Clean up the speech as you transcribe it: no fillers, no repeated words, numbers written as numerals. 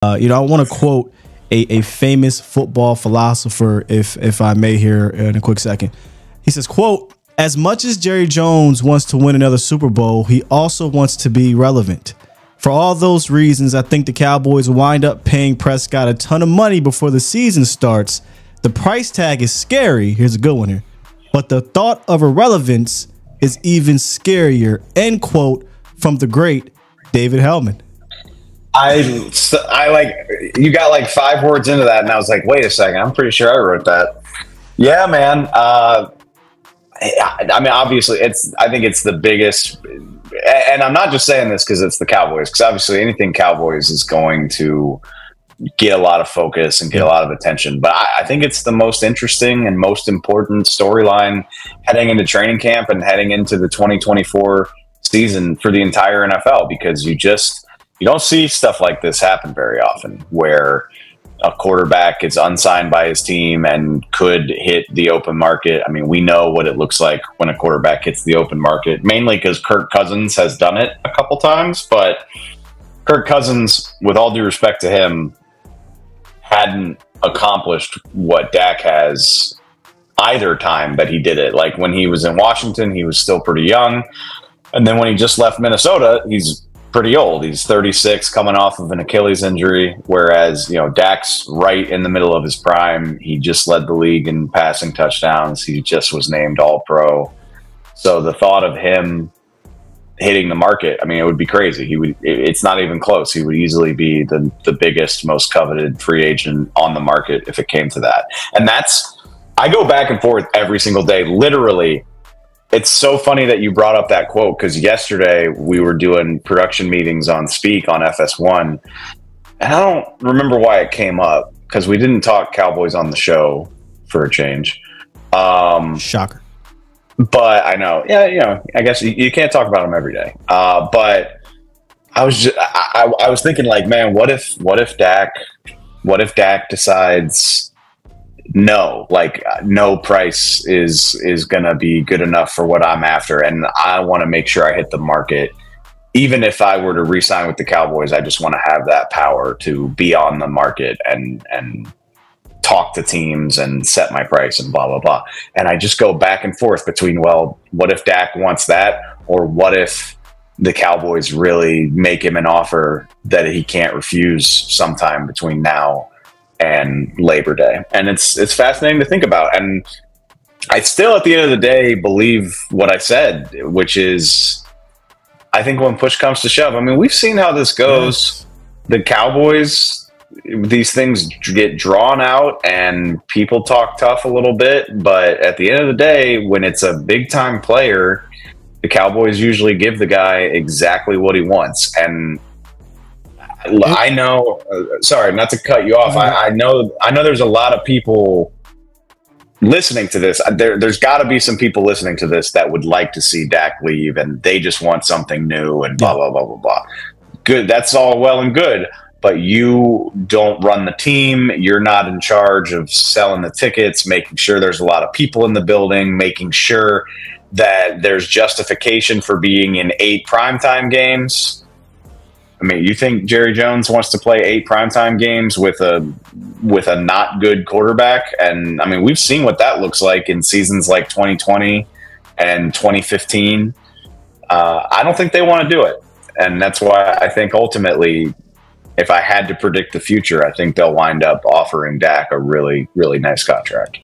I want to quote a famous football philosopher, if I may, here in a quick second. He says, quote, "As much as Jerry Jones wants to win another Super Bowl, he also wants to be relevant. For all those reasons, I think the Cowboys wind up paying Prescott a ton of money before the season starts. The price tag is scary." Here's a good one here. "But the thought of irrelevance is even scarier." End quote from the great David Helman. I like, you got like 5 words into that, and I was like, wait a second, I'm pretty sure I wrote that. Yeah, man. I mean, obviously, I think it's the biggest, and I'm not just saying this because it's the Cowboys, because obviously anything Cowboys is going to get a lot of focus and get a lot of attention. But I think it's the most interesting and most important storyline heading into training camp and heading into the 2024 season for the entire NFL, because you don't see stuff like this happen very often, where a quarterback gets unsigned by his team and could hit the open market. I mean, we know what it looks like when a quarterback hits the open market, mainly because Kirk Cousins has done it a couple times. But Kirk Cousins, with all due respect to him, hadn't accomplished what Dak has either time that he did it. Like when he was in Washington, he was still pretty young. And then when he just left Minnesota, he's pretty old. He's 36, coming off of an Achilles injury, whereas, Dak's right in the middle of his prime. He just led the league in passing touchdowns. He just was named All-Pro. So the thought of him hitting the market, I mean, it would be crazy. It's not even close. He would easily be the biggest, most coveted free agent on the market if it came to that. And I go back and forth every single day, literally. It's so funny that you brought up that quote, because yesterday we were doing production meetings on Speak on FS1, and I don't remember why it came up, because we didn't talk Cowboys on the show for a change. Shocker. But I know, yeah, I guess you can't talk about them every day. But I was thinking, like, man, what if Dak decides, no, like no price is gonna be good enough for what I'm after, and I want to make sure I hit the market. Even if I were to re-sign with the Cowboys, I just want to have that power to be on the market and talk to teams and set my price and blah blah blah. And I just go back and forth between, well, what if Dak wants that, or what if the Cowboys really make him an offer that he can't refuse sometime between now and Labor Day. And it's fascinating to think about. And I still, at the end of the day, believe what I said, which is, I think when push comes to shove, I mean, we've seen how this goes. The Cowboys, these things get drawn out and people talk tough a little bit. But at the end of the day, when it's a big time player, the Cowboys usually give the guy exactly what he wants. And I know, sorry, not to cut you off. I know there's a lot of people listening to this. There's got to be some people listening to this that would like to see Dak leave, and they just want something new and blah, blah, blah, blah, blah. Good. That's all well and good, but you don't run the team. You're not in charge of selling the tickets, making sure there's a lot of people in the building, making sure that there's justification for being in 8 primetime games. I mean, you think Jerry Jones wants to play 8 primetime games with a not good quarterback? And I mean, we've seen what that looks like in seasons like 2020 and 2015. I don't think they want to do it. And that's why I think ultimately, if I had to predict the future, I think they'll wind up offering Dak a really, really nice contract.